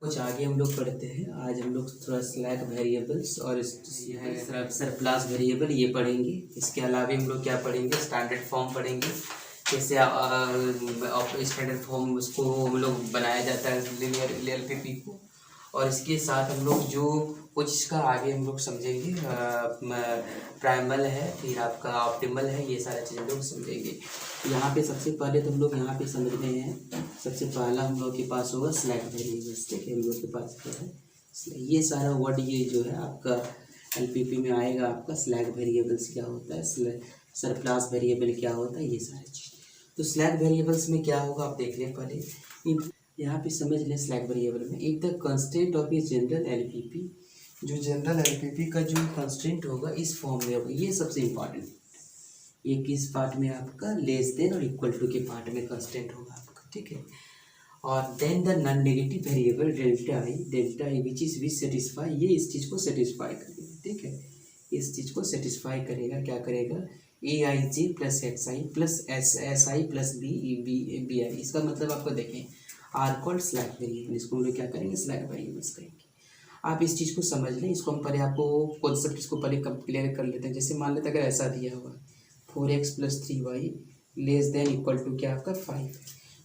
कुछ आगे हम लोग पढ़ते हैं। आज हम लोग थोड़ा स्लैक वेरिएबल्स और सरप्लस वेरिएबल ये पढ़ेंगे। इसके अलावा हम लोग क्या पढ़ेंगे, स्टैंडर्ड फॉर्म पढ़ेंगे। जैसे स्टैंडर्ड फॉर्म उसको हम लोग बनाया जाता है लिनियर एलपीपी को, और इसके साथ हम लोग जो कुछ इसका आगे हम लोग समझेंगे। प्राइमल है, फिर आपका ऑप्टिमल है, ये सारी चीज़ हम लोग समझेंगे। यहाँ पे सबसे पहले तो हम लोग यहाँ पे समझ रहे हैं। सबसे पहला हम लोग के पास होगा स्लैक वेरिएबल्स। ठीक है, हम लोग के पास क्या है, ये सारा वर्ड ये जो है आपका एलपीपी में आएगा। आपका स्लैक वेरिएबल्स क्या होता है, सरप्लस वेरिएबल क्या होता है, ये सारी चीज़। तो स्लैक वेरिएबल्स में क्या होगा आप देख लें पहले। यहाँ पे समझ लें स्लैक वेरिएबल में if the constraint of a general LPP, जो जनरल एलपीपी का जो कंस्ट्रेंट होगा इस फॉर्म में होगा। ये सबसे इम्पॉर्टेंट, ये किस पार्ट में आपका लेस देन और इक्वल टू के पार्ट में कंस्टेंट होगा आपका। ठीक है, और then the non negative variable delta i which is which satisfy, ये इस चीज़ को सेटिस्फाई करेगा। ठीक है, इस चीज़ को सेटिस्फाई करेगा। क्या करेगा, A I J plus X I plus S I plus B I. इसका मतलब आपको देखें आर कॉल्ड स्लैक वेरिएबल, इसको हम लोग क्या करेंगे, स्लैक वेरिएबल्स करेंगे। आप इस चीज़ को समझ लें, इसको हम पहले आपको कॉन्सेप्ट इसको पहले क्लियर कर लेते हैं। जैसे मान लेते हैं अगर ऐसा दिया हुआ 4x plus 3y less than equal to क्या आपका 5,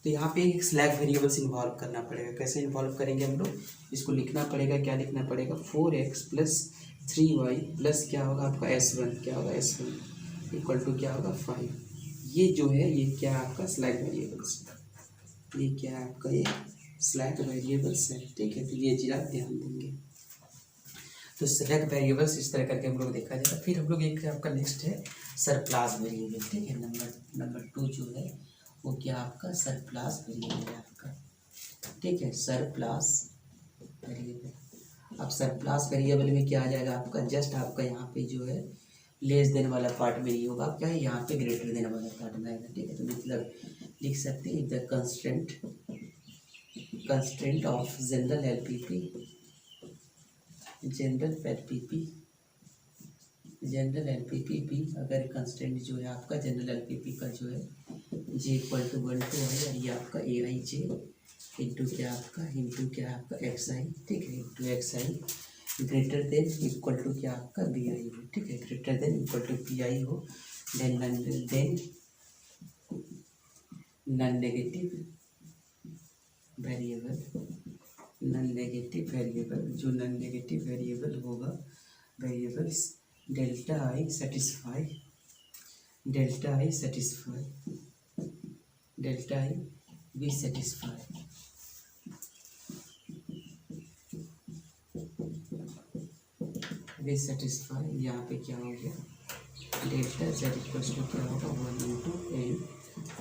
तो यहाँ पे एक स्लैक वेरिएबल्स इन्वॉल्व करना पड़ेगा। कैसे इन्वॉल्व करेंगे हम लोग, इसको लिखना पड़ेगा। क्या लिखना पड़ेगा, 4x प्लस 3y प्लस क्या होगा आपका S1, क्या होगा S1 इक्वल टू क्या होगा 5। ये जो है ये क्या है आपका स्लैक वेरिएबल्स, ये क्या है आपका ये स्लैक वेरिएबल्स है। ठीक है, तो ये चीज़ आप ध्यान देंगे। तो स्लैक वेरिएबल्स इस तरह करके हम लोग देखा जाएगा। फिर हम लोग एक आपका नेक्स्ट है सरप्लस वेरिएबल। ठीक है, नंबर 2 जो है वो क्या आपका सरप्लस वेरिएबल है आपका। ठीक है, सरप्लस वेरिएबल। अब सरप्लस वेरिएबल में क्या आ जाएगा आपका, जस्ट आपका यहाँ पे जो है लेस देन वाला पार्ट में नहीं होगा, क्या है यहाँ पे ग्रेटर देन वाला पार्ट में आएगा। ठीक है, तो मतलब लिख सकते हैं the constraint of general LPP, general LPP भी, अगर कंस्टेंट जो है आपका जनरल एलपीपी का जो है जे इक्वल टू 1 2 है, और ये आपका ए आई जे इंटू क्या आपका एक्स आई। ठीक है, into x i greater than equal to क्या आपका बी आई हो। ठीक है, greater than equal to b i हो। देन नॉन नेगेटिव वेरिएबल, जो नॉन नेगेटिव वेरिएबल होगा, variables delta i satisfy we satisfy. यहाँ पे क्या हो गया, डेल्टा जेड इक्वल्स टू क्या होगा 1 इंटू एन,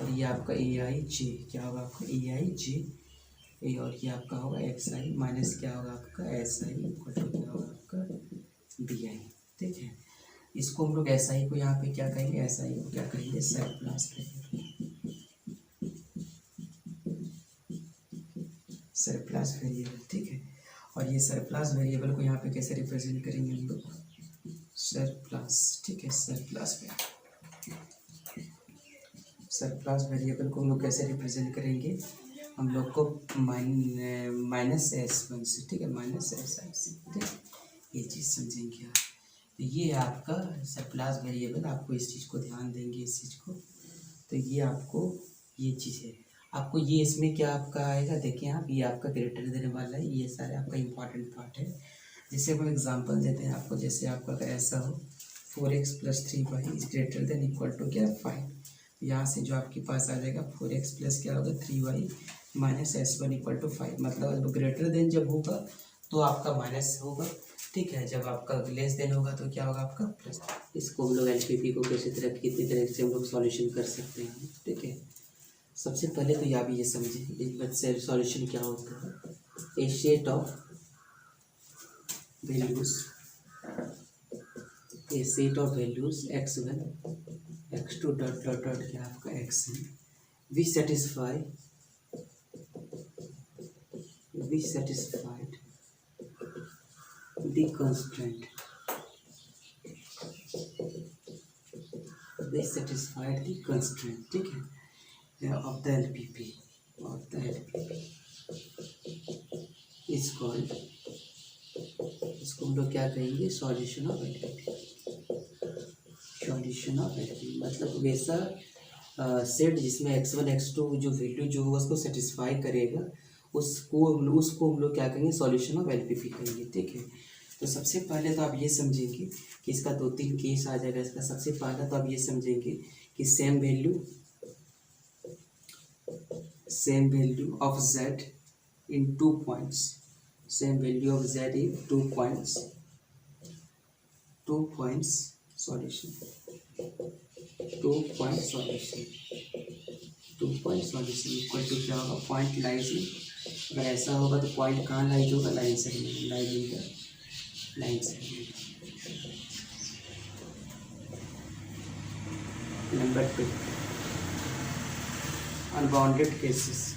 और ये आपका ए आई जे क्या होगा आपका ए आई जे ए, और ये आपका होगा एक्स आई माइनस क्या होगा आपका एस आई इक्वल टू क्या होगा आपका बी आई। ठीक है, इसको हम लोग एस आई को यहाँ पे क्या कहेंगे, एस आई को क्या कहेंगे, सरप्लस वेरिएबल। ठीक है, और ये सरप्लस वेरिएबल को यहाँ पे कैसे रिप्रेजेंट करेंगे हम लोग, सरप्लस। ठीक है, सरप्लस वेरिएबल को हम लोग कैसे रिप्रेजेंट करेंगे, हम लोग को माइनस S1 से। ठीक है, माइनस एस आई से। ठीक, ये चीज़ समझेंगे आप। तो ये आपका सरप्लस वेरिएबल, आपको इस चीज़ को ध्यान देंगे, इस चीज़ को। तो ये आपको ये चीज़ है, आपको ये इसमें क्या आपका आएगा, देखें आप, ये आपका ग्रेटर देने वाला है, ये सारे आपका इम्पॉर्टेंट पार्ट है। जैसे हम एग्जांपल देते हैं आपको, जैसे आपका अगर ऐसा हो 4x plus 3y is greater than equal to क्या 5, यहाँ से जो आपके पास आ जाएगा 4x प्लस क्या होगा 3y minus S1 equal to 5। मतलब ग्रेटर देन जब होगा तो आपका माइनस होगा। ठीक है, जब आपका लेस देन होगा तो क्या होगा आपका प्लस। इसको हम लोग एलपीपी को कितनी तरह से हम लोग सॉल्यूशन कर सकते हैं। ठीक है, सबसे पहले तो यहाँ भी ये समझें इस बात से सॉल्यूशन क्या होता है, a set of values x1 x2 dot dot dot क्या आपका xn we satisfied the constraint, ठीक है, of the LPP is called, इसको हम लोग क्या कहेंगे, solution of LPP. Solution of LPP मतलब वैसा सेट जिसमें x1 x2 जो वैल्यू जो होगा उसको सेटिस्फाई करेगा, उसको हम लोग क्या कहेंगे, सॉल्यूशन ऑफ एलपीपी कहेंगे। ठीक है, तो सबसे पहले तो आप ये समझेंगे कि इसका 2-3 केस आ जाएगा इसका। सबसे पहला तो आप ये समझेंगे कि same value of z in 2 points, same value of z in 2 points solution, 2 point solution equal to क्या होगा, पॉइंट लाइज इन, अगर ऐसा होगा तो पॉइंट कहाँ लाइज होगा, line segment, line segment. Number 2, unbounded cases.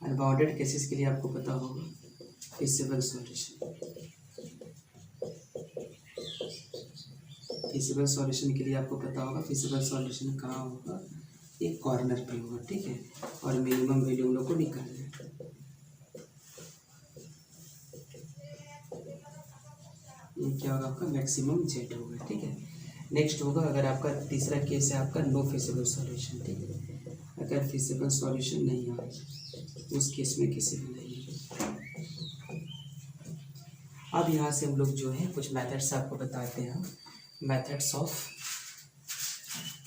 Unbounded cases के लिए आपको पता होगा फिजिबल सॉल्यूशन। फिजिबल सॉल्यूशन के लिए आपको पता होगा फिजिबल सॉल्यूशन कहाँ होगा, एक कॉर्नर पे होगा। ठीक है, और मिनिमम वैल्यू हम लोग को निकालना है। ये क्या होगा आपका, मैक्सिमम जेड होगा। ठीक है, नेक्स्ट होगा अगर आपका तीसरा केस है आपका नो फिजिबल सॉल्यूशन। ठीक है, अगर फिजिबल सॉल्यूशन नहीं आए उस केस में किसी भी नहीं है। अब यहाँ से हम लोग जो है कुछ मेथड्स आपको बताते हैं, मेथड्स ऑफ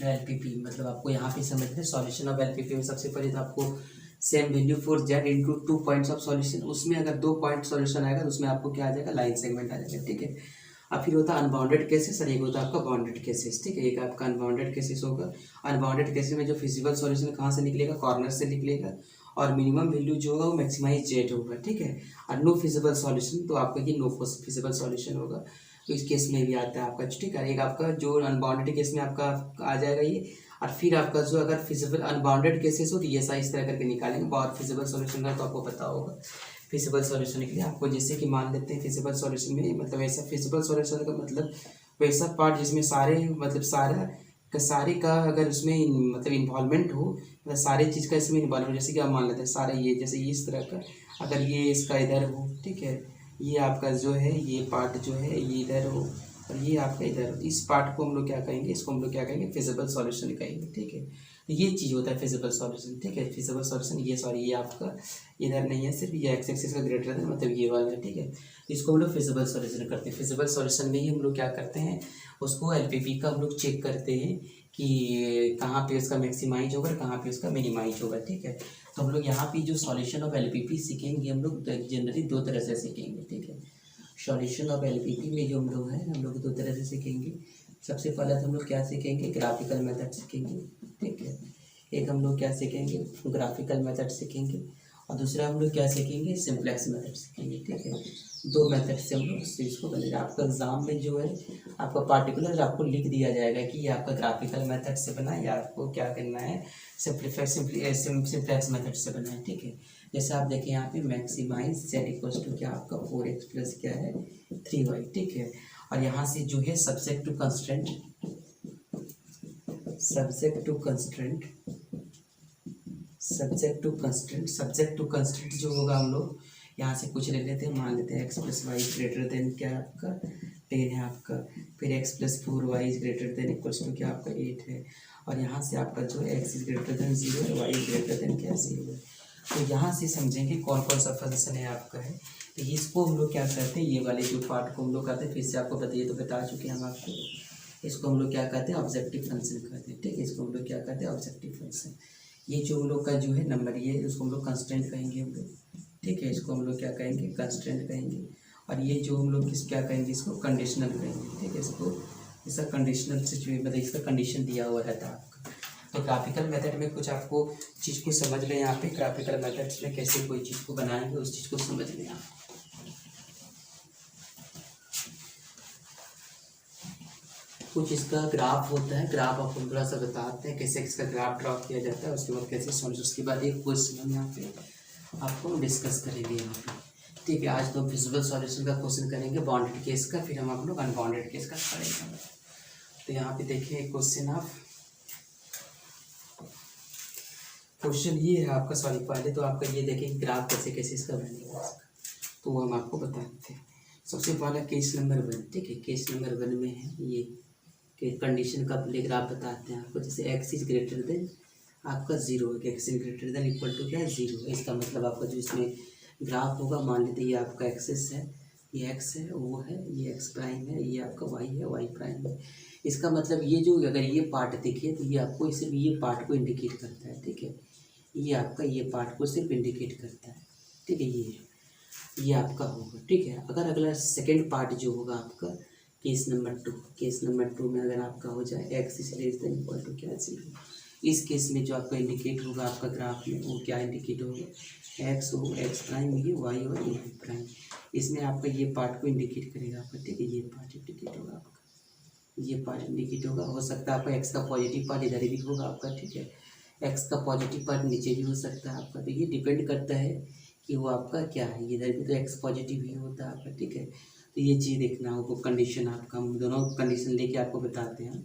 एलपीपी। मतलब आपको यहाँ पे समझते हैं सॉल्यूशन ऑफ एलपीपी में सबसे पहले तो आपको same value for Z into 2 points of solution, उसमें अगर 2 पॉइंट सॉल्यूशन आएगा तो उसमें आपको क्या आ जाएगा, लाइन सेगमेंट आ जाएगा। ठीक है, अब फिर होता है अनबाउंडेड केसेस और एक होता है आपका बाउंडेड केसेस। ठीक है, एक आपका अनबाउंडेड केसेस होगा। अनबाउंडेड केसेस में जो फिजिबल सॉल्यूशन कहाँ से निकलेगा, कॉर्नर से निकलेगा, और मिनिमम वैल्यू जो होगा वो मैक्सिमाइज जेड होगा। ठीक है, और नो फिजिबल सॉल्यूशन तो आपका ये नो फिजिबल सॉल्यूशन होगा, तो इस केस में भी आता है आपका। ठीक है, एक आपका जो अनबाउंडेड केस में आपका आ जाएगा ये, और फिर आपका जो अगर फिजिबल अनबाउंडेड केसेस हो तो ये इस तरह करके निकालेंगे। और फिजिबल सॉल्यूशन का तो आपको पता होगा फिजिबल सॉल्यूशन के लिए आपको, जैसे कि मान लेते हैं फिजिबल सॉल्यूशन में मतलब ऐसा फिजिबल सॉल्यूशन का मतलब वैसा पार्ट जिसमें सारे मतलब सारे का अगर उसमें मतलब इन्वॉल्वमेंट हो, मतलब सारे चीज़ का इसमें इन्वॉल्वमेंट, जैसे कि आप मान लेते हैं सारे ये जैसे ये इस तरह का अगर ये इसका इधर हो। ठीक है, ये आपका जो है ये पार्ट जो है ये इधर हो और ये आपका इधर हो, इस पार्ट को हम लोग क्या कहेंगे, इसको हम लोग क्या कहेंगे, फिजिबल सॉल्यूशन कहेंगे। ठीक है, तो ये चीज़ होता है फिजिबल सॉल्यूशन। ठीक है, फिजिबल सॉल्यूशन ये सॉरी ये आपका इधर नहीं है, सिर्फ ये एक्स एक्सिस का ग्रेटर है मतलब ये वाला है। ठीक है, तो इसको हम लोग फिजिबल सॉल्यूशन करते हैं। फिजिबल सॉल्यूशन में ही हम लोग क्या करते हैं, उसको एलपीपी का हम लोग चेक करते हैं कि कहाँ पे उसका मैक्सिमाइज होगा और कहाँ पे उसका मिनिमाइज होगा। ठीक है, तो हम लोग यहाँ पे जो सॉल्यूशन ऑफ एलपीपी सीखेंगे हम लोग जनरली 2 तरह से सीखेंगे। ठीक है, सॉल्यूशन ऑफ एलपीपी में जो हम लोग हैं हम लोग 2 तरह से सीखेंगे। सबसे पहले तो हम लोग क्या सीखेंगे, ग्राफिकल मेथड सीखेंगे। ठीक है, एक हम लोग क्या सीखेंगे, ग्राफिकल मेथड सीखेंगे, और दूसरा हम लोग क्या सीखेंगे, सिंप्लेक्स मेथड सीखेंगे। ठीक है, 2 मेथड से हम लोग इस चीज़ को बनेगा। आपका एग्जाम में जो है आपका पार्टिकुलर आपको लिख दिया जाएगा कि ये आपका ग्राफिकल मेथड से बना है या आपको क्या करना है, सिंप्लेक्स मेथड से बना है। ठीक है, जैसे आप देखें यहाँ पे मैक्सिमाइज जेड इक्वल्स टू क्या आपका 4x प्लस क्या है 3y। ठीक है, और यहाँ से जो है सब्जेक्ट टू कंस्ट्रेंट जो होगा हम लोग यहाँ से कुछ ले लेते हैं, मान लेते हैं x plus y greater than क्या है आपका 10 है आपका, फिर x plus 4y greater than equals to क्या आपका 8 है, और यहाँ से आपका जो है x इज ग्रेटर देन 0 है, y ग्रेटर देन क्या 0 है। तो यहाँ से समझेंगे कौन कौन सा फंक्शन है आपका है। तो इसको हम लोग क्या करते हैं, ये वाले जो पार्ट को हम लोग कहते हैं, फिर से आपको बताइए तो बता चुके हैं हम आपको, इसको हम लोग क्या कहते हैं, ऑब्जेक्टिव फंक्शन कहते हैं। ठीक है, इसको हम लोग क्या कहते हैं, ऑब्जेक्टिव फंक्शन। ये जो हम लोग का जो है नंबर ये उसको हम लोग कंस्टेंट कहेंगे हम लोग। ठीक है, इसको हम लोग क्या कहेंगे, कंस्टेंट कहेंगे, और ये जो हम लोग किस क्या कहेंगे, इसको कंडीशनल कहेंगे। ठीक है, इसको इसका कंडीशनल सिचुएशन मतलब इसका कंडीशन दिया हुआ रहता है आपका। तो ग्राफिकल मेथड में कुछ आपको चीज़ को समझ लें, यहाँ पे ग्राफिकल मेथड्स में कैसे कोई चीज़ को बनाएंगे उस चीज़ को समझ लें आप। कुछ इसका ग्राफ होता है, ग्राफ आपको थोड़ा सा बताते हैं कैसे इसका ग्राफ ड्रॉ किया जाता है, उसके बाद कैसे सॉल्व, उसके बाद एक क्वेश्चन हम यहाँ पे आपको डिस्कस करेंगे यहाँ पे। ठीक है, आज तो विजुअल सॉल्यूशन का क्वेश्चन करेंगे बाउंडेड केस का, फिर हम आप लोग अनबाउंडेड केस का करेंगे। तो यहाँ पे देखिए क्वेश्चन ऑफ क्वेश्चन ये है आपका, सॉरी पहले तो आपका ये देखें ग्राफ कैसे कैसे इसका बनेगा इसका, तो वो हम आपको बताते हैं। सबसे पहला केस नंबर 1, ठीक है। केस नंबर 1 में है ये कि कंडीशन का पहले ग्राफ बताते हैं आपको। जैसे एक्स इज ग्रेटर देन आपका 0 है, x is greater than equal to क्या है 0 है। इसका मतलब आपका जो इसमें ग्राफ होगा, मान लेते ये आपका एक्सेस है, ये एक्स है, वो है, ये एक्स प्राइम है, ये आपका वाई है, वाई प्राइम है। इसका मतलब ये जो अगर ये पार्ट दिखे तो ये आपको सिर्फ ये पार्ट को इंडिकेट करता है, ठीक है। ये आपका ये पार्ट को सिर्फ इंडिकेट करता है, ठीक है। ये आपका होगा, ठीक है। अगर अगला सेकंड पार्ट जो होगा आपका केस नंबर 2, केस नंबर 2 में अगर आपका हो जाए x is less than equal to क्या 0, इस केस में जो आपका इंडिकेट होगा आपका ग्राफ में वो क्या इंडिकेट होगा, एक्स हो, एक्स प्राइम, ये वाई और ये वाई प्राइम। इसमें आपका ये पार्ट को इंडिकेट करेगा आपका, ठीक है। ये पार्ट इंडिकेट होगा आपका, ये पार्ट इंडिकेट होगा। हो सकता है आपका एक्स का पॉजिटिव पार्ट इधर भी होगा आपका, ठीक है। एक्स का पॉजिटिव पार्ट नीचे भी हो सकता है आपका, तो ये डिपेंड करता है कि वो आपका क्या है। इधर भी तो एक्स पॉजिटिव ही होता है आपका, ठीक है। तो ये चीज़ देखना होगा, कंडीशन आपका, हम दोनों कंडीशन लेके आपको बताते हैं।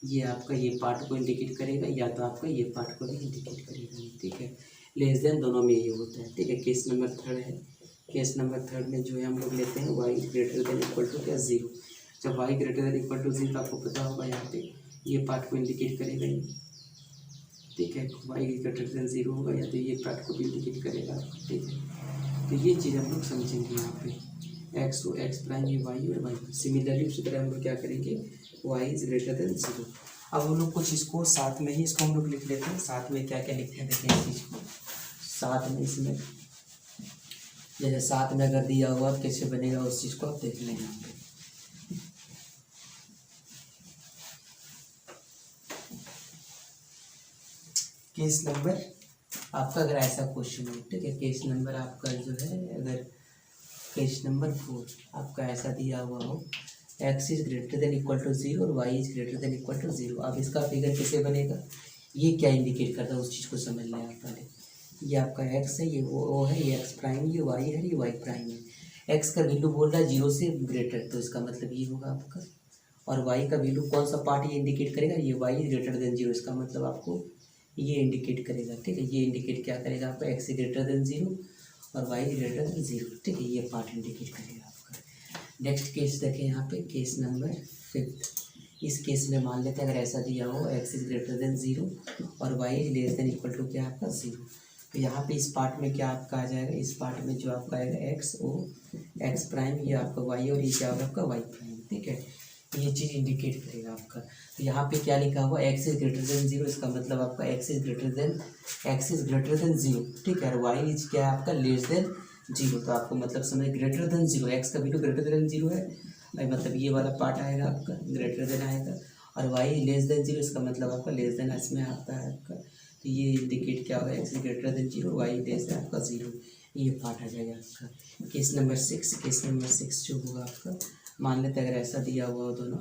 ये आपका ये पार्ट को इंडिकेट करेगा या तो आपका ये पार्ट को भी इंडिकेट करेगा, ठीक है। लेस देन दोनों में ये होता है, ठीक है। केस नंबर 3 है। केस नंबर 3 में जो है हम लोग लेते हैं y greater than equal to क्या 0। जब y greater than equal to 0 आपको पता होगा यहाँ पे ये पार्ट को इंडिकेट करेगा ये, ठीक है। वाई ग्रेटर देन 0 होगा या तो ये पार्ट को भी इंडिकेट करेगा, ठीक है। तो ये चीज़ हम लोग समझेंगे यहाँ पे, एक्स हो, एक्स प्राइम, ये वाई और वाई। सिमिलरली उसी तरह हम लोग क्या करेंगे, वाई इज ग्रेटर देन 0। अब हम लोग कुछ इसको साथ में ही इसको हम लोग लिख लेते हैं। साथ में क्या क्या लिखते हैं देखें इस चीज़ को, साथ में इसमें जैसे साथ में अगर दिया हुआ कैसे बनेगा उस चीज़ को आप देख लें यहाँ पे। केस नंबर आपका अगर ऐसा क्वेश्चन हो, ठीक है। केस नंबर आपका जो है अगर केस नंबर 4 आपका ऐसा दिया हुआ हो, x is greater than equal to 0 और y is greater than equal to 0। अब इसका फिगर कैसे बनेगा, ये क्या इंडिकेट करता है उस चीज़ को समझ लें आप पहले। ये आपका एक्स है, ये वो है, ये एक्स प्राइम, ये वाई है, ये वाई प्राइम है। एक्स का वैल्यू बोल रहा है 0 से ग्रेटर, तो इसका मतलब ये होगा आपका। और वाई का वैल्यू कौन सा पार्ट ये इंडिकेट करेगा, ये वाई इज ग्रेटर देन 0, इसका मतलब आपको ये इंडिकेट करेगा, ठीक है। ये इंडिकेट क्या करेगा आपका, एक्स इज ग्रेटर देन 0 और वाई इज ग्रेटर देन 0, ठीक है। ये पार्ट इंडिकेट करेगा आपका। नेक्स्ट केस देखें यहाँ पे, केस नंबर 5। इस केस में मान लेते हैं अगर ऐसा दिया हो एक्स इज ग्रेटर देन 0 और y is less than equal to क्या आपका 0, तो यहाँ पे इस पार्ट में क्या आपका आ जाएगा, इस पार्ट में जो आपका आएगा एक्स ओ एक्स प्राइम, ये आपका वाई और ये क्या होगा आपका वाई प्राइम, ठीक है। ये चीज़ इंडिकेट करेगा आपका। तो यहाँ पे क्या लिखा हुआ, एक्स इज ग्रेटर देन 0, इसका मतलब आपका एक्स इज ग्रेटर देन 0, ठीक है। और वाई इज क्या है आपका लेस देन 0, तो आपको मतलब समझ ग्रेटर देन 0, एक्स का वैल्यू ग्रेटर देन 0 है, मतलब ये वाला पार्ट आएगा आपका ग्रेटर देन आएगा, और वाई लेस देन 0, इसका मतलब आपका लेस देन इसमें आता है आपका। तो ये इंडिकेट क्या होगा, x is greater than 0, y less than आपका 0, ये पार्ट आ जाएगा आपका। केस नंबर 6, केस नंबर 6 जो होगा आपका, मान लेते अगर ऐसा दिया हुआ हो दोनों,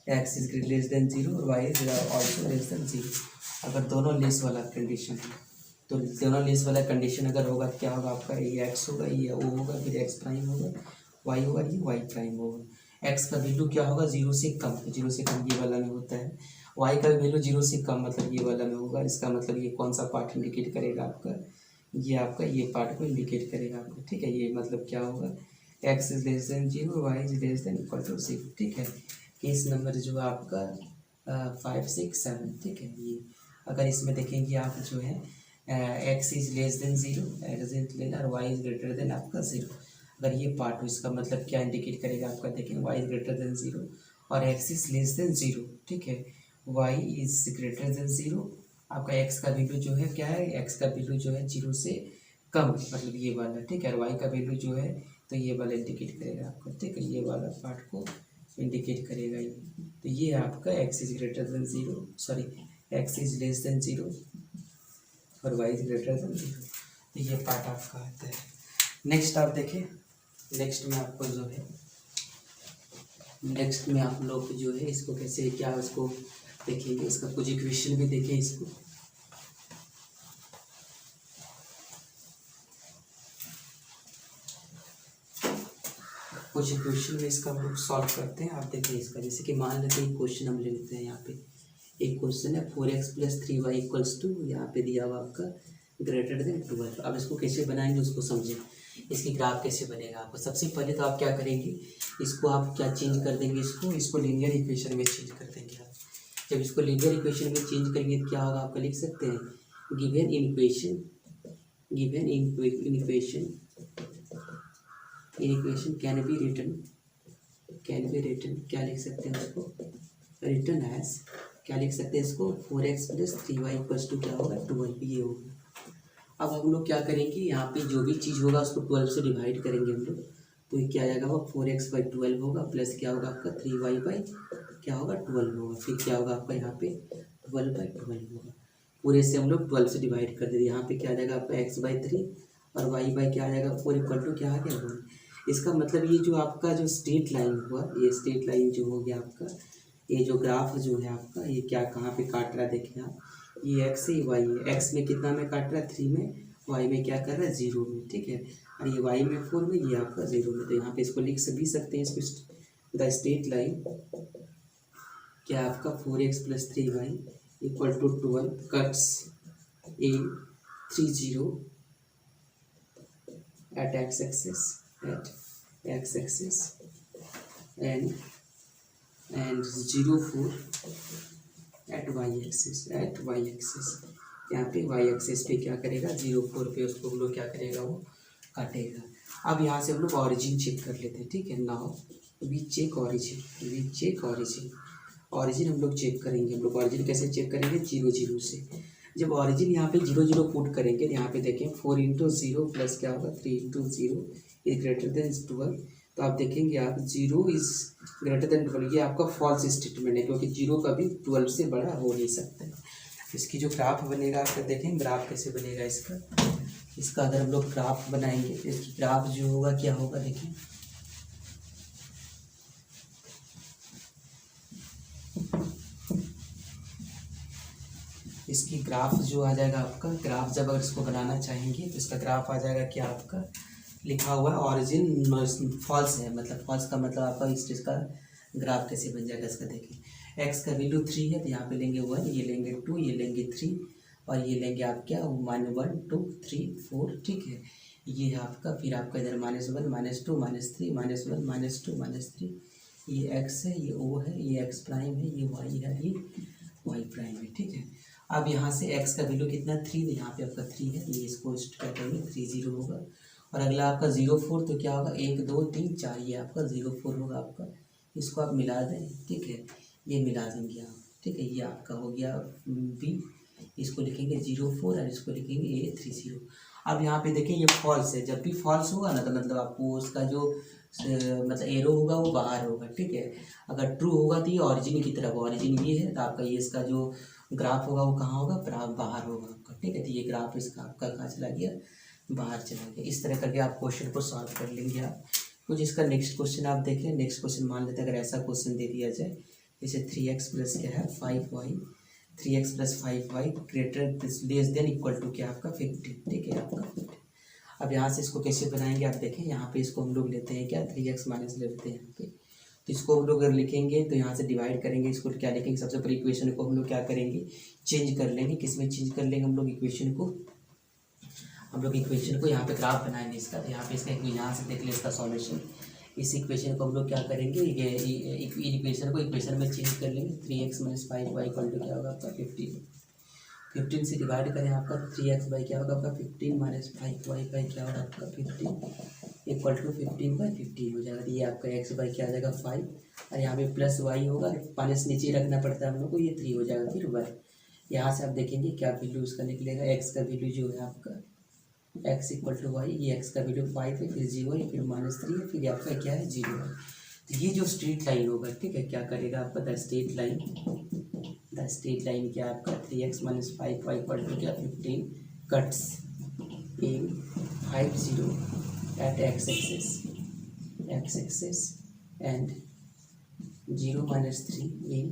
एक्स इज लेस देन 0 और y is also less than 0। अगर दोनों लेस वाला कंडीशन है, तो दोनों लेस वाला कंडीशन अगर होगा तो क्या होगा आपका, ये एक्स होगा, ये ओ होगा, फिर एक्स प्राइम होगा, वाई होगा, ये वाई प्राइम होगा। एक्स का वैल्यू क्या होगा 0 से कम, 0 से कम ये वाला में होता है। वाई का वैल्यू 0 से कम मतलब ये वाला में होगा। इसका मतलब ये कौन सा पार्ट इंडिकेट करेगा आपका, ये आपका ये पार्ट को इंडिकेट करेगा आपको, ठीक है। ये मतलब क्या होगा, x is less than 0, y is less than equal to 0, ठीक है। केस नंबर जो है आपका 5, 6, 7, ठीक है। ये अगर इसमें देखेंगे आप जो है x is less than 0, x is less और वाई इज ग्रेटर देन आपका 0। अगर ये पार्ट हो इसका मतलब क्या इंडिकेट करेगा आपका, देखें वाई इज ग्रेटर देन 0 और एक्स इज लेस देन 0, ठीक है। वाई इज ग्रेटर देन 0, आपका एक्स का वैल्यू जो है क्या है, एक्स का वैल्यू जो है 0 से कम मतलब ये वाला, ठीक है। और वाई का वैल्यू जो है तो ये वाला इंडिकेट करेगा आपको, ठीक है। ये वाला पार्ट को इंडिकेट करेगा ये। तो ये आपका x is greater than 0, sorry x is less than 0 और वाई इज ग्रेटर देन 0, तो ये पार्ट आपका आता है। नेक्स्ट आप देखें, नेक्स्ट में आपको जो है, नेक्स्ट में आप लोग जो है इसको कैसे क्या उसको देखेंगे, इसका कुछ इक्वेशन भी देखें इसको। कुछ क्वेश्चन में इसका हम लोग सॉल्व करते हैं। आप देखिए इसका, जैसे कि मान लेते हैं क्वेश्चन हम ले लेते हैं यहाँ पे, एक क्वेश्चन है 4x + 3y = टू, यहाँ पे दिया हुआ आपका ग्रेटर देन 12। अब इसको कैसे बनाएंगे उसको समझें। इसकी ग्राफ कैसे बनेगा आपको, सबसे पहले तो आप क्या करेंगे, इसको आप क्या चेंज कर देंगे, इसको लीनियर इक्वेशन में चेंज कर देंगे आप। जब इसको लीनियर इक्वेशन में चेंज करेंगे तो क्या होगा, आपका लिख सकते हैं given equation can be written, क्या लिख सकते हैं उसको, रिटन एज, क्या लिख सकते हैं इसको, 4x + 3y = क्या होगा 12, ये होगा। अब हम लोग क्या करेंगे, यहाँ पे जो भी चीज़ होगा उसको 12 से डिवाइड करेंगे हम लोग, तो ये क्या आ जाएगा, वो 4x/12 होगा, प्लस क्या होगा आपका 3y/12 होगा, फिर क्या होगा आपका यहाँ पे 12/12 होगा। पूरे से हम लोग 12 से डिवाइड कर देंगे, यहाँ पे क्या आ जाएगा आपका x/3 और y/ क्या आ जाएगा 4 = क्या आ गया 1। इसका मतलब ये जो आपका जो स्ट्रेट लाइन हुआ, ये स्ट्रेट लाइन जो हो गया आपका, ये जो ग्राफ जो है आपका, ये क्या कहाँ पे काट रहा है देखें आप, ये x है, ये y है, x में कितना में काट रहा है 3 में, y में क्या कर रहा है 0 में, ठीक है, और ये y में 4 में, ये आपका 0 में। तो यहाँ पे इसको लिख भी सकते हैं, इसको द स्ट्रेट लाइन क्या आपका 4x + 3y = 12 cuts in 3 at x-axis and 0 4 at y-axis। यहाँ पे y-axis पे क्या करेगा 0 4 पे उसको हम लोग क्या करेगा, वो काटेगा। अब यहाँ से हम लोग ऑरिजिन चेक कर लेते हैं, ठीक है। नाउ वी चेक ऑरिजिन हम लोग चेक करेंगे। हम लोग ऑरिजिन कैसे चेक करेंगे, 0 0 से। जब ऑरिजिन यहाँ पे 0 0 पुट करेंगे तो यहाँ पे देखें 4 × 0 प्लस क्या होगा 3 × 0 इज ग्रेटर देन 12। तो आप देखेंगे आप 0 इज ग्रेटर देन 12, ये आपका फॉल्स स्टेटमेंट है, क्योंकि 0 कभी 12 से बड़ा हो नहीं सकता है। इसकी जो ग्राफ बनेगा आपका देखें, ग्राफ कैसे बनेगा इसका अगर हम लोग ग्राफ बनाएंगे तो इसकी ग्राफ जो होगा क्या होगा देखें, इसकी ग्राफ जो आ जाएगा आपका, ग्राफ जब अगर इसको बनाना चाहेंगे तो इसका ग्राफ आ जाएगा क्या आपका, लिखा हुआ है ऑरिजिन फॉल्स है, मतलब फॉल्स का मतलब आपका इस चीज़ का ग्राफ कैसे बन जाएगा इसका देखिए। एक्स का वैल्यू 3 है तो यहाँ पे लेंगे 1, ये लेंगे 2, ये लेंगे 3 और ये लेंगे आप क्या -1 2 3 4, ठीक है। ये है आपका, फिर आपका इधर -1 -2 -3 -1 -2 -3, ये एक्स है, ये ओ है, ये एक्स प्राइम है, ये वाई है, ये वाई प्राइम है, ठीक है। अब यहाँ से x का वैल्यू कितना 3, तो यहाँ पे आपका 3 है, ये इसको क्या करेंगे 3 0 होगा। और अगला आपका 0 4 तो क्या होगा 1 2 3 4, ये आपका 0 4 होगा आपका, इसको आप मिला दें, ठीक है, ये मिला देंगे आप, ठीक है। ये आपका हो गया b, इसको लिखेंगे 0 4 और इसको लिखेंगे a 3 0। अब यहाँ पे देखें ये फॉल्स है, जब भी फॉल्स होगा ना तो मतलब आपको उसका जो मतलब एरो होगा वो बाहर होगा, ठीक है। अगर ट्रू होगा तो ये ऑरिजिन की तरफ, ऑरिजिन ये है तो आपका ये इसका जो ग्राफ होगा वो कहाँ होगा, बाहर होगा आपका, ठीक है। तो ये ग्राफ इसका आपका कहाँ चला गया, बाहर चला गया। इस तरह करके आप क्वेश्चन को सॉल्व कर लेंगे आप। कुछ इसका नेक्स्ट क्वेश्चन आप देखें, नेक्स्ट क्वेश्चन मान लेते हैं अगर ऐसा क्वेश्चन दे दिया जाए, जैसे 3x प्लस क्या है 5y, 3x + 5y greater less than equal to क्या आपका 50, ठीक है आपका 50। अब यहाँ से इसको कैसे बनाएंगे आप देखें, यहाँ पे इसको हम लोग लेते हैं क्या 3x माइनस लेते हैं यहाँ पे, तो इसको हम लोग अगर लिखेंगे तो यहाँ से डिवाइड करेंगे, इसको क्या लिखेंगे, सबसे पहले इक्वेशन को हम लोग क्या करेंगे चेंज कर लेंगे, किस में चेंज कर लेंगे हम लोग इक्वेशन को, यहाँ पे ग्राफ बनाएंगे इसका। तो यहाँ पे इसका यहाँ से देख ले इसका सॉल्यूशन, इस इक्वेशन को हम लोग क्या करेंगे, ये इक्वेशन को इक्वेशन में चेंज कर लेंगे। 3x - 5y = क्या होगा आपका 15 से डिवाइड करें आपका 3x क्या होगा आपका 15 - 5y क्या होगा आपका 15 = 15/15 हो जाएगा। ये आपका x क्या आ जाएगा 5 और यहाँ पे प्लस y होगा, माइनस नीचे रखना पड़ता है हम लोग को, ये 3 हो जाएगा, फिर 1। यहाँ से आप देखेंगे क्या वैल्यू उसका निकलेगा, x का वैल्यू जो है आपका x = y, ये x का वैल्यू 5 है, फिर 0 है, फिर -3 है, फिर आपका क्या है 0 है। तो ये जो स्ट्रेट लाइन होगा, ठीक है, क्या करेगा आपका द स्ट्रेट लाइन क्या आपका 3x - 5y = क्या 15 cuts in 5 0 at x-axis and 0 - 3 in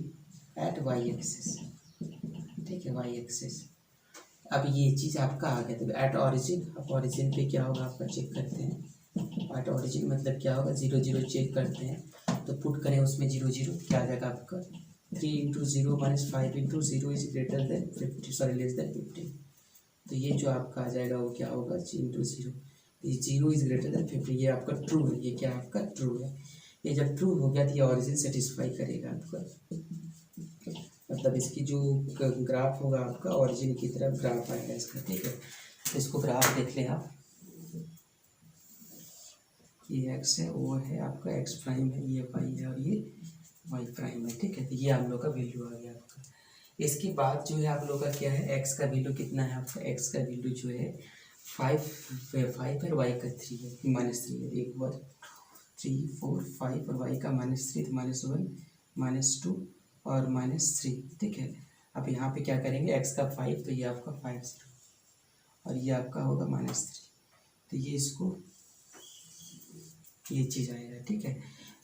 at y-axis, ठीक है y-axis। अब ये चीज़ आपका आ गया। तो एट ऑरिजिन, अब ऑरिजिन पे क्या होगा आपका चेक करते हैं। एट ऑरिजिन मतलब क्या होगा 0 0 चेक करते हैं, तो पुट करें उसमें 0 0 क्या आ जाएगा आपका 3 into zero minus 5 into zero is greater then 50, sorry less than 50। तो ये जो आपका आ जाएगा वो क्या होगा, इंटू जीरो, ये जीरो इज ग्रेटर देन 50, ये आपका ट्रू है, ये क्या आपका ट्रू है। ये जब ट्रू हो गया तो ये ऑरिजिन सेटिस्फाई करेगा आपका, मतलब इसकी जो ग्राफ होगा आपका ऑरिजिन की तरफ ग्राफ आएगा इसका, ठीक है। तो इसको ग्राफ देख लें आप, ये एक्स है, वो है आपका एक्स प्राइम है, ये वाई है और ये वाई प्राइम है, ठीक है। तो ये आप लोग का वैल्यू आ गया आपका। इसके बाद जो है आप लोग का क्या है, एक्स का वैल्यू कितना है आपका, एक्स का वैल्यू जो है 5 है, वाई का 3 है, -3 है, एक बार 3 4 5 और वाई का -3, तो -1 -2 और -3, ठीक है। अब यहाँ पे क्या करेंगे, एक्स का 5 तो ये आपका 5 और ये आपका होगा -3, तो ये इसको ये चीज़ आएगा, ठीक है।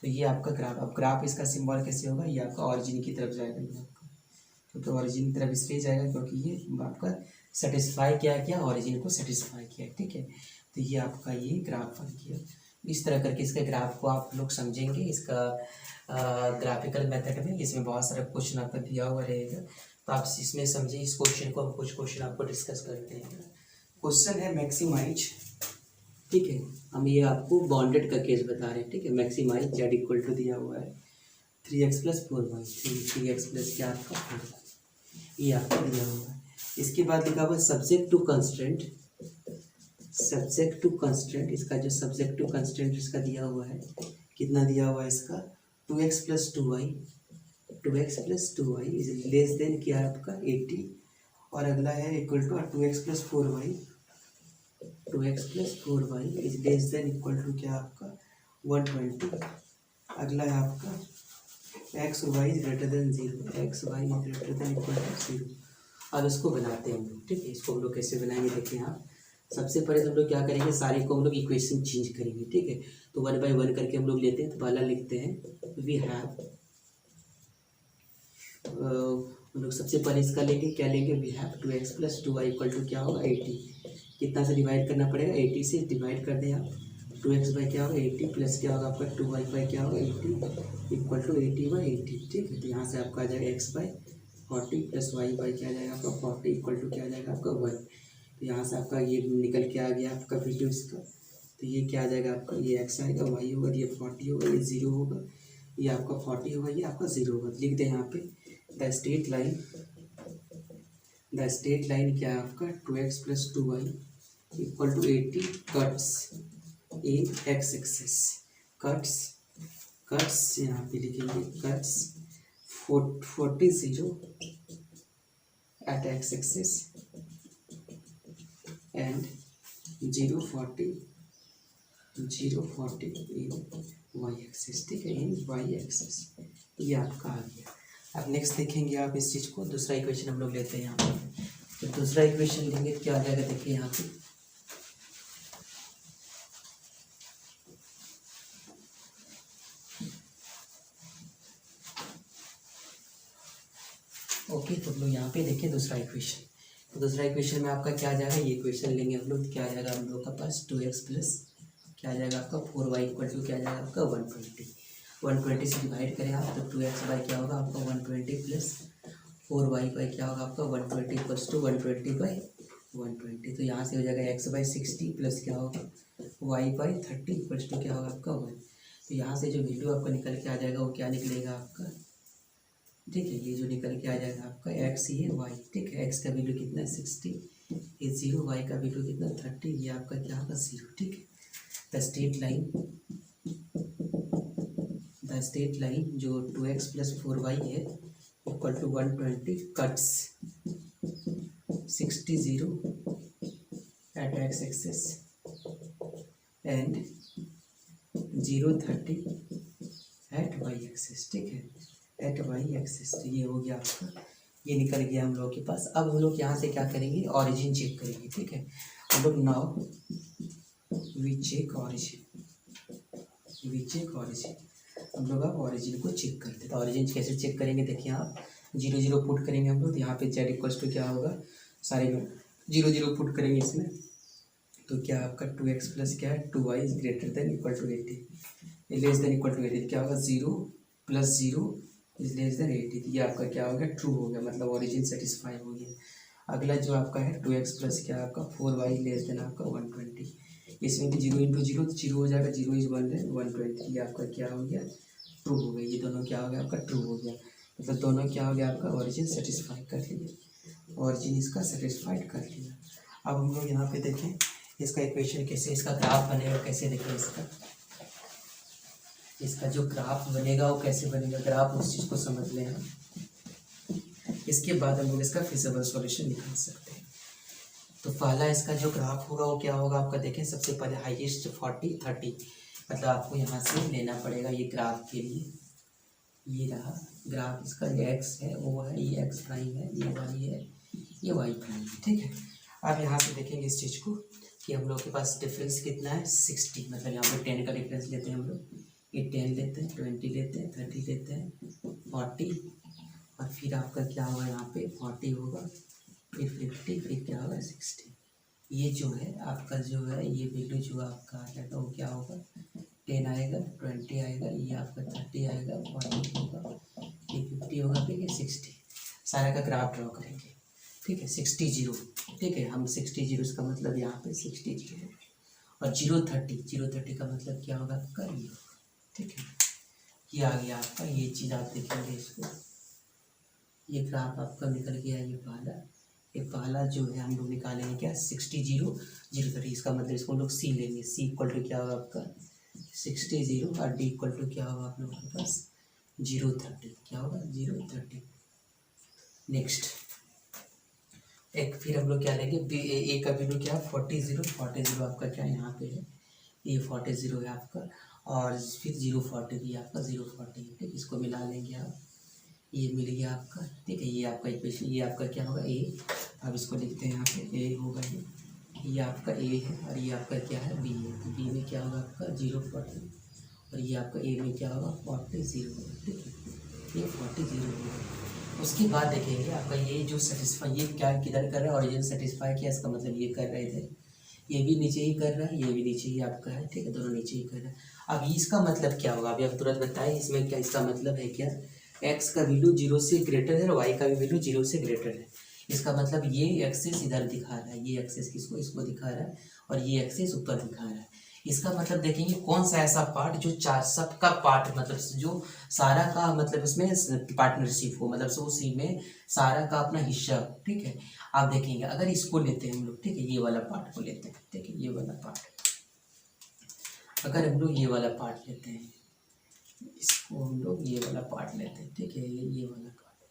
तो ये आपका ग्राफ, अब ग्राफ इसका सिंबल कैसे होगा, ये आपका ऑरिजिन की तरफ जाएगा, ये आपका, क्योंकि ऑरिजिन की तरफ इसलिए जाएगा क्योंकि ये आपका सेटिस्फाई क्या ऑरिजिन को सेटिस्फाई किया, ठीक है। तो ये आपका ये ग्राफ बन गया। इस तरह करके इसके ग्राफ को आप लोग समझेंगे, इसका ग्राफिकल मेथड में, इसमें बहुत सारा क्वेश्चन आपका दिया हुआ रहेगा, तो आप इसमें समझिए इस क्वेश्चन को। हम कुछ क्वेश्चन आपको डिस्कस करते हैं। क्वेश्चन है मैक्सिमाइज, ठीक है, हम ये आपको बॉन्डेड का केस बता रहे हैं, ठीक है। मैक्सिमाइज जेड इक्वल टू दिया हुआ है 3x + 4y, 3x प्लस क्या आपका 4y, ये आपको दिया हुआ है। इसके बाद लिखा हुआ subject to constraint, subject to constraint, इसका जो सब्जेक्ट टू कंस्ट्रेंट इसका दिया हुआ है, कितना दिया हुआ है इसका 2x + 2y, 2x + 2y is less then क्या है आपका 80, और अगला है equal to 2x + 4y, 2x + 4y is less than equal to क्या आपका 120। अगला है आपका x और y is greater than 0, x y is greater than equal to 0। अब इसको बनाते हैं हम लोग, ठीक है। इसको हम लोग कैसे बनाएंगे देखिए आप, सबसे पहले तो हम लोग क्या करेंगे, सारे को हम लोग इक्वेशन चेंज करेंगे, ठीक है। तो 1 बाय 1 करके हम लोग लेते हैं। तो पहला लिखते हैं वी हैव, हम लोग सबसे पहले इसका लेंगे, क्या लेंगे, we have 2x + 2y equal to क्या होगा 80, कितना से डिवाइड करना पड़ेगा, 80 से डिवाइड कर दें आप। 2x बाई क्या होगा 80 प्लस क्या होगा आपका 2y बाई क्या होगा 80 इक्वल टू 80/80, ठीक है। तो यहाँ से आपका आ जाएगा x/40 प्लस y बाई क्या आ जाएगा आपका 40 इक्वल टू क्या आ जाएगा आपका 1। तो यहाँ से आपका ये निकल के आ गया आपका वैल्यू इसका। तो ये क्या आ जाएगा आपका, ये x आएगा, y होगा, ये 40 होगा, ये 0 होगा, ये आपका 40 होगा, ये आपका 0 होगा। लिख दें यहाँ पे द स्ट्रेट लाइन क्या है आपका 2x + 2y equal to 80 cuts in x axis, cuts यहाँ पे लिखेंगे cuts 40 at x axis and 0 40 in y axis, ठीक है, इन y एक्सिस। ये आपका आ गया। अब नेक्स्ट देखेंगे आप इस चीज़ को, दूसरा इक्वेशन हम लोग लेते हैं यहाँ पर। तो दूसरा इक्वेशन लेंगे तो क्या आ जाएगा देखिए यहाँ पे, ओके। तो हम लोग यहाँ पे देखिए दूसरा इक्वेशन, तो दूसरा इक्वेशन में आपका क्या आ जाएगा, ये इक्वेशन लेंगे हम लोग, क्या आ जाएगा हम लोग का पास 2x प्लस क्या आ जाएगा आपका 4y इक्वल टू क्या आ जाएगा आपका 120 से डिवाइड करें आप, तो 2x बाई क्या होगा आपका 120 प्लस 4y बाई क्या होगा आपका 120 इक्वल्स टू 120/120। तो यहाँ से हो जाएगा x/60 प्लस क्या होगा y/30 इक्वल्स टू क्या होगा आपका 1। तो यहाँ से जो वैल्यू आपका निकल के आ जाएगा वो क्या निकलेगा आपका, ठीक है, ये जो निकल के आ जाएगा आपका x, ये y, ठीक है। x का वैल्यू कितना है 60, ये 0, y का वैल्यू कितना 30, ये आपका क्या होगा 0, ठीक है। द स्ट्रेट लाइन जो 2x + 4y है equal to 120 cuts 60 at x axis and 0 30 at y axis, ठीक है, एट वाई एक्सिस। तो ये हो गया आपका, ये निकल गया हम लोग के पास। अब हम लोग यहाँ से क्या करेंगे, ऑरिजिन चेक करेंगे, ठीक है। हम लोग नाउ वी चेक ऑरिजिन, हम लोग अब ऑरिजिन को चेक करते हैं। तो ऑरिजिन कैसे चेक करेंगे देखिए आप, 0 0 पुट करेंगे हम लोग, यहाँ पे z इक्वल्स टू क्या होगा, सारे में 0 0 पुट करेंगे इसमें, तो क्या आपका 2x प्लस क्या है 2y is greater than equal to 80, less than equal to 80, क्या होगा 0 + 0 इज लेस देन 80, ये आपका क्या हो गया, ट्रू हो गया, मतलब ओरिजिन सेटिस्फाई हो गया। अगला जो आपका है 2x प्लस क्या आपका 4y लेस देन आपका 120, इसमें भी 0 इंटू जीरो तो जीरो हो जाएगा, 0 इज 120, ये आपका क्या हो गया, ट्रू हो गया। ये दोनों क्या हो गया आपका, ट्रू हो गया, मतलब दोनों क्या हो गया आपका, ओरिजिन सेटिस्फाई कर लिया, ओरिजिन इसका सेटिस्फाइड कर लिया। अब हम लोग यहाँ पे देखें इसका इक्वेशन कैसे, इसका ग्राफ बनेगा कैसे, देखें इसका जो ग्राफ बनेगा वो कैसे बनेगा, ग्राफ उस चीज़ को समझ लें हम, इसके बाद हम लोग इसका फिजिबल सॉल्यूशन निकाल सकते हैं। तो पहला इसका जो ग्राफ होगा वो क्या होगा आपका, देखें सबसे पहले हाईएस्ट 40 30, मतलब आपको यहाँ से लेना पड़ेगा ये ग्राफ के लिए, ये रहा ग्राफ इसका, ये एक्स है, वो है, ये एक्स प्राइम है, ये वाई है, ये वाई प्राइम है, ठीक है। अब यहाँ से देखेंगे इस चीज़ को कि हम लोग के पास डिफरेंस कितना है 60, मतलब यहाँ पे 10 का डिफरेंस लेते हैं हम लोग, ये 10 लेते हैं, 20 लेते हैं, 30 लेते हैं, 40, और फिर आपका क्या होगा यहाँ पे 40 होगा, फिर 50, फिर क्या होगा 60। ये जो है आपका जो है ये वैल्यू जो आपका आ जाएगा वो क्या होगा, 10 आएगा, 20 आएगा, ये आपका 30 आएगा, 40 होगा, ये 50 होगा, फिर ये 60, सारा का ग्राफ ड्रॉ करेंगे, ठीक है। 60 0, ठीक है, हम 60 0 इसका मतलब यहाँ पे 60 0, और 0 30 का मतलब क्या होगा आपका, ये होगा, ठीक है। ये आ गया आपका, ये चीज़ आप देखेंगे इसको, ये ग्राफ आपका निकल गया, ये पहला जो है हम लोग निकालेंगे क्या 60 0 30, इसका मतलब इसको हम लोग सी लेंगे, सी इक्वल टू क्या होगा आपका 60 0, और डी इक्वल टू क्या होगा आप लोगों के पास 0 30, क्या होगा 0 30। नेक्स्ट एक फिर हम लोग क्या लेंगे, ए का वैल्यू क्या है 40 0 आपका क्या यहाँ पे है, ये 40 0 है आपका, और फिर 0 40 भी आपका 0 40 है, ठीक, इसको मिला लेंगे आप, ये मिल गया आपका, ठीक है। ये आपका इक्वेशन, ये आपका क्या होगा ए, अब इसको लिखते हैं यहाँ पे ए होगा, ये आपका ए है, और ये आपका क्या है बी है, तो बी में क्या होगा आपका 0 40, और ये आपका ए में क्या होगा 40 0, ठीक है, ये 40 0 होगा। उसके बाद देखेंगे आपका ये जो सेटिस्फाई, ये क्या किधर कर रहा है, ओरिजिन सेटिस्फाई किया, इसका मतलब ये कर रहे थे, ये भी नीचे ही कर रहा है, ये भी नीचे ही आपका है, ठीक है, दोनों नीचे ही कर रहा है। अब इसका मतलब क्या होगा, अभी आप तुरंत बताएं इसमें क्या इसका मतलब है, क्या एक्स का वैल्यू 0 से ग्रेटर है और वाई का भी वैल्यू 0 से ग्रेटर है, इसका मतलब ये एक्सेस इधर दिखा रहा है, ये एक्सेस किसको, इसको दिखा रहा है, और ये एक्सेस ऊपर दिखा रहा है। इसका मतलब देखेंगे कौन सा ऐसा पार्ट जो चार सबका पार्ट, मतलब जो सारा का मतलब इसमें पार्टनरशिप हो, मतलब सो उसी में सारा का अपना हिस्सा, ठीक है। आप देखेंगे अगर इसको लेते हैं हम लोग, ठीक है, ये वाला पार्ट को लेते हैं, ठीक है, ये वाला पार्ट, अगर हम लोग ये वाला पार्ट लेते हैं, इसको हम लोग ये वाला पार्ट लेते हैं, ठीक है, ये वाला पार्ट,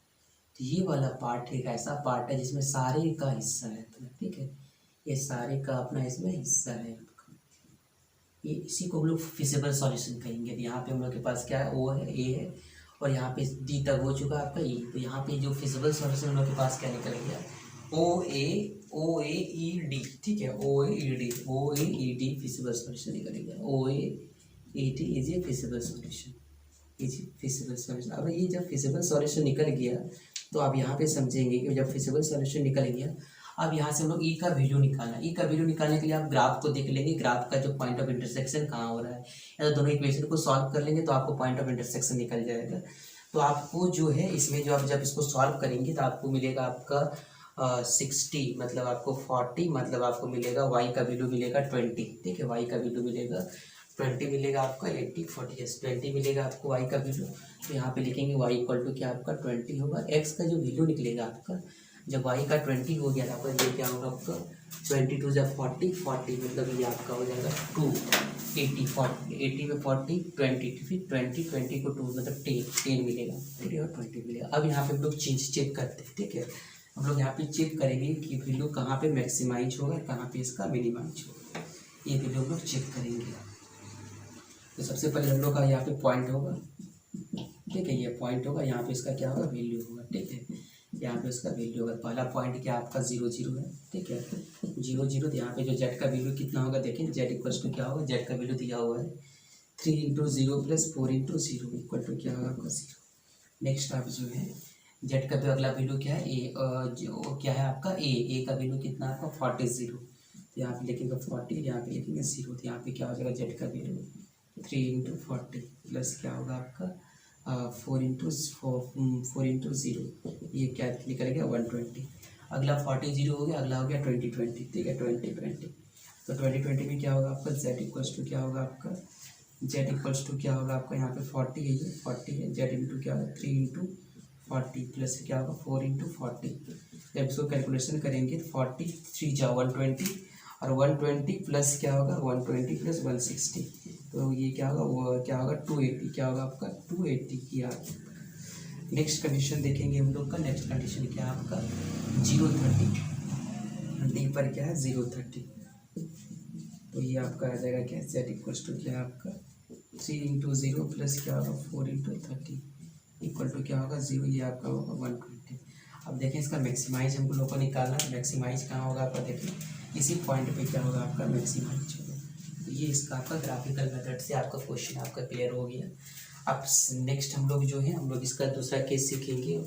तो ये वाला पार्ट एक ऐसा पार्ट है जिसमें सारे का हिस्सा है, ठीक है, ये सारे का अपना इसमें हिस्सा है आपका, ये इसी को हम लोग फिजिबल सॉल्यूशन कहेंगे। यहाँ पे हम लोग के पास क्या है, ओ है, ए है, और यहाँ पे डी तक हो चुका आपका ई, तो यहाँ पे जो फिजिबल सॉल्यूशन हम लोग के पास क्या निकल गया, ओ ए ई डी, ठीक है, O A E D feasible solution निकल गया, O A E D is a feasible solution, feasible solution. अब ये जब फिजिबल सॉल्यूशन निकल गया तो आप यहाँ पे समझेंगे कि जब फिजिबल सॉल्यूशन निकल गया, अब यहाँ से हम लोग ई का वैल्यू निकालना, ई का वैल्यू निकालने के लिए आप ग्राफ को देख लेंगे, ग्राफ का जो पॉइंट ऑफ इंटरसेक्शन कहाँ हो रहा है, या तो दोनों इक्वेशन को सॉल्व कर लेंगे तो आपको पॉइंट ऑफ इंटरसेक्शन निकल जाएगा। तो आपको जो है इसमें जो आप जब इसको सॉल्व करेंगे तो आपको मिलेगा आपका 60, मतलब आपको 40, मतलब आपको मिलेगा वाई का वैल्यू मिलेगा 20, ठीक है, वाई का वैल्यू मिलेगा 20 मिलेगा आपका 80 40 20 मिलेगा आपको वाई का वैल्यू, तो यहाँ पे लिखेंगे वाई इक्वल टू क्या आपका 20 होगा, एक्स का जो वैल्यू निकलेगा आपका जब वाई का 20 हो गया आपका, ये क्या होगा आपका 22 जब 40 मतलब ये आपका हो जाएगा 2 80 40 80 में 40 20, फिर 20 को 2 मतलब 10 मिलेगा, ठीक है, और 20 मिलेगा। अब यहाँ पे हम लोग चेक करते हैं, ठीक है, हम लोग यहाँ पे चेक करेंगे कि वैल्यू कहाँ पे मैक्सिमाइज होगा, कहाँ पे इसका मिनिमाइज होगा, ये वैल्यू हम लोग चेक करेंगे। तो सबसे पहले हम लोग का यहाँ पे पॉइंट होगा, ठीक है, ये पॉइंट होगा, यहाँ पे इसका क्या होगा वैल्यू होगा, ठीक है, यहाँ पे इसका वैल्यू होगा। पहला पॉइंट क्या आपका 0 0 है, ठीक है, 0 0, तो यहाँ पे जो जेड का वैल्यू कितना होगा देखें, जेड इक्वल टू क्या होगा, जेड का वैल्यू दिया हुआ है 3 into 0 plus 4 into 0 equal to क्या होगा आपका 0। नेक्स्ट आप जो है जेड का भी अगला वैल्यू क्या है, ए जो क्या है आपका ए का वैल्यू कितना है आपका 40 0, तो यहाँ पे लिखेंगे 40, यहाँ पे लिखेंगे 0, तो यहाँ पे क्या हो जाएगा जेड का वैल्यू 3 इंटू 40 प्लस क्या होगा आपका 4 इंटू 0, ये क्या निकल गया 120। अगला 40 0 हो गया, अगला हो गया 20 ठीक है 20 तो 20 में क्या होगा आपका z इक्वल्स टू क्या होगा आपका z इक्वल्स टू क्या होगा आपका यहाँ पे 40 है, ये 40 है, z इंटू क्या होगा 3 इंटू 40 प्लस क्या होगा 4 इंटू 40। जब इसको कैलकुलेशन करेंगे 40 3 जा 120 और 120 प्लस क्या होगा 120 प्लस 160, तो ये क्या होगा वो क्या होगा 280, क्या होगा आपका 280 किया। नेक्स्ट कंडीशन देखेंगे हम लोग का, नेक्स्ट कंडीशन क्या है आपका 030, डी पर क्या है 030, तो ये आपका आ जाएगा क्या z इक्वल्स टू क्या है आपका 3 इंटू 0 प्लस क्या होगा 4 इंटू 30 इक्वल टू क्या होगा 0, ये आपका होगा 120। अब देखें इसका मैक्सिमाइज हम लोग को निकालना है, मैक्सिमाइज कहाँ होगा आपका देखें इसी पॉइंट पे क्या होगा आपका मैक्सिमाइज होगा। तो ये इसका आपका ग्राफिकल मेथड से आपका क्वेश्चन आपका क्लियर हो गया। अब नेक्स्ट हम लोग जो है हम लोग इसका दूसरा केस सीखेंगे।